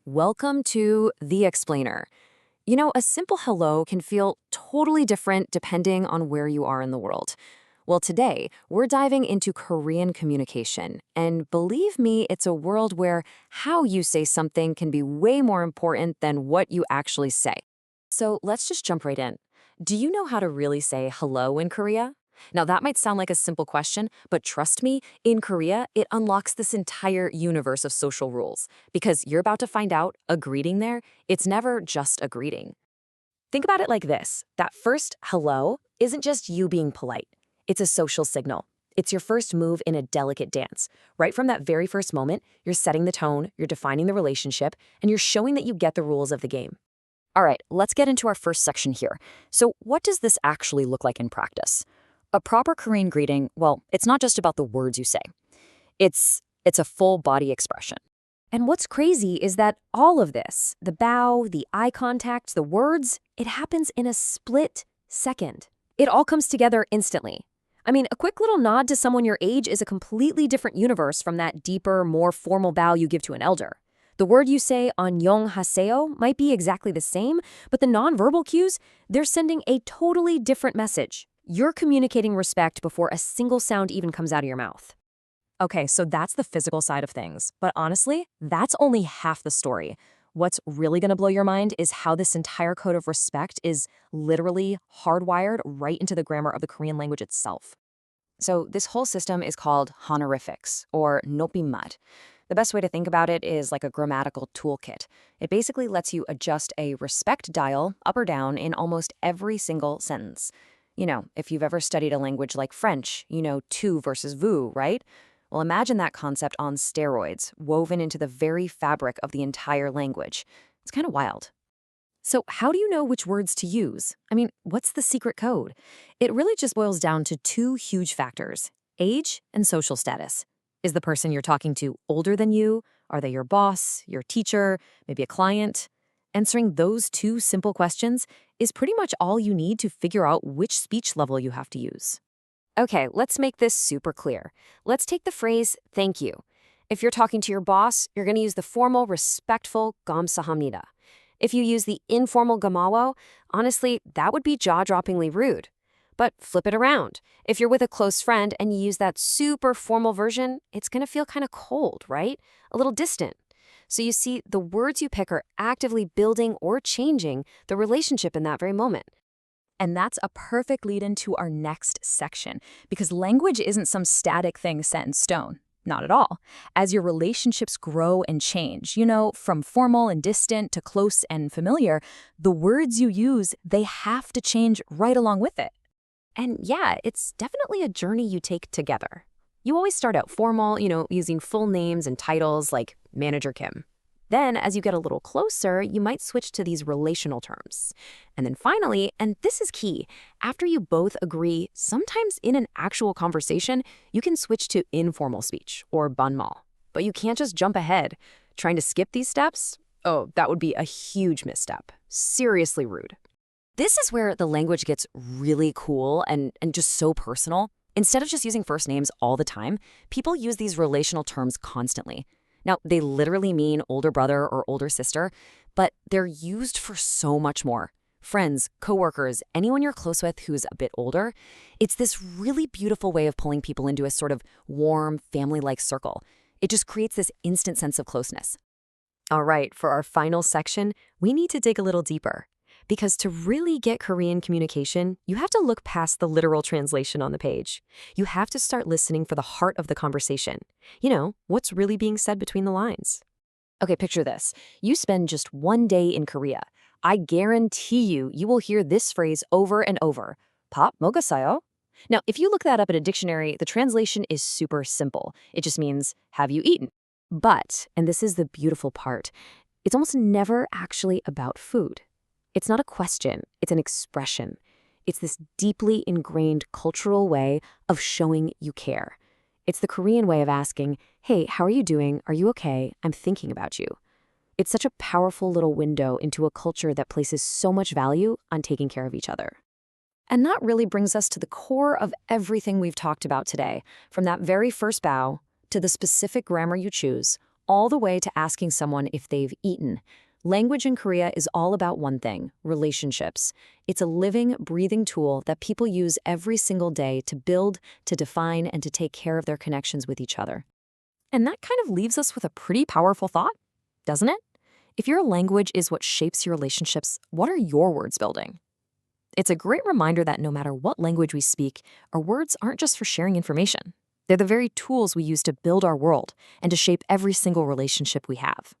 Welcome to The Explainer. A simple hello can feel totally different depending on where you are in the world. Well, today, we're diving into Korean communication. And believe me, it's a world where how you say something can be way more important than what you actually say. So let's just jump right in. Do you know how to really say hello in Korea? Now, that might sound like a simple question, but trust me, in Korea, it unlocks this entire universe of social rules. Because you're about to find out a greeting there, it's never just a greeting. Think about it like this. That first hello isn't just you being polite. It's a social signal. It's your first move in a delicate dance. Right from that very first moment, you're setting the tone, you're defining the relationship, and you're showing that you get the rules of the game. All right, let's get into our first section here. So what does this actually look like in practice? A proper Korean greeting, well, it's not just about the words you say. It's a full body expression. And what's crazy is that all of this, the bow, the eye contact, the words, it happens in a split second. It all comes together instantly. I mean, a quick little nod to someone your age is a completely different universe from that deeper, more formal bow you give to an elder. The word you say 안녕하세요 might be exactly the same, but the nonverbal cues, they're sending a totally different message. You're communicating respect before a single sound even comes out of your mouth. Okay, so that's the physical side of things. But honestly, that's only half the story. What's really going to blow your mind is how this entire code of respect is literally hardwired right into the grammar of the Korean language itself. So this whole system is called honorifics, or nopimmat. The best way to think about it is like a grammatical toolkit. It basically lets you adjust a respect dial up or down in almost every single sentence. If you've ever studied a language like French, you know tu versus vous, right? Well, imagine that concept on steroids, woven into the very fabric of the entire language. It's kind of wild. So how do you know which words to use? I mean, what's the secret code? It really just boils down to two huge factors: age and social status. Is the person you're talking to older than you? Are they your boss, your teacher, maybe a client? Answering those two simple questions is pretty much all you need to figure out which speech level you have to use. Okay, let's make this super clear. Let's take the phrase thank you. If you're talking to your boss, you're going to use the formal, respectful 감사합니다. If you use the informal gomawo, honestly, that would be jaw-droppingly rude. But flip it around. If you're with a close friend and you use that super formal version, it's going to feel kind of cold, right? A little distant. So you see, the words you pick are actively building or changing the relationship in that very moment. And that's a perfect lead into our next section, because language isn't some static thing set in stone. Not at all. As your relationships grow and change, from formal and distant to close and familiar, the words you use, they have to change right along with it. And yeah, it's definitely a journey you take together. You always start out formal, using full names and titles like Manager Kim. Then, as you get a little closer, you might switch to these relational terms. And then finally, and this is key, after you both agree, sometimes in an actual conversation, you can switch to informal speech, or banmal. But you can't just jump ahead. Trying to skip these steps? Oh, that would be a huge misstep. Seriously rude. This is where the language gets really cool and just so personal. Instead of just using first names all the time, people use these relational terms constantly. Now, they literally mean older brother or older sister, but they're used for so much more. Friends, coworkers, anyone you're close with who's a bit older, it's this really beautiful way of pulling people into a sort of warm, family-like circle. It just creates this instant sense of closeness. All right, for our final section, we need to dig a little deeper. Because to really get Korean communication, you have to look past the literal translation on the page. You have to start listening for the heart of the conversation. What's really being said between the lines. Okay, picture this. You spend just one day in Korea. I guarantee you will hear this phrase over and over. 밥 먹었어요? Now, if you look that up in a dictionary, the translation is super simple. It just means, have you eaten? But, and this is the beautiful part, it's almost never actually about food. It's not a question, it's an expression. It's this deeply ingrained cultural way of showing you care. It's the Korean way of asking, hey, how are you doing? Are you okay? I'm thinking about you. It's such a powerful little window into a culture that places so much value on taking care of each other. And that really brings us to the core of everything we've talked about today, from that very first bow to the specific grammar you choose, all the way to asking someone if they've eaten. Language in Korea is all about one thing: relationships. It's a living, breathing tool that people use every single day to build, to define, and to take care of their connections with each other. And that kind of leaves us with a pretty powerful thought, doesn't it? If your language is what shapes your relationships, what are your words building? It's a great reminder that no matter what language we speak, our words aren't just for sharing information. They're the very tools we use to build our world and to shape every single relationship we have.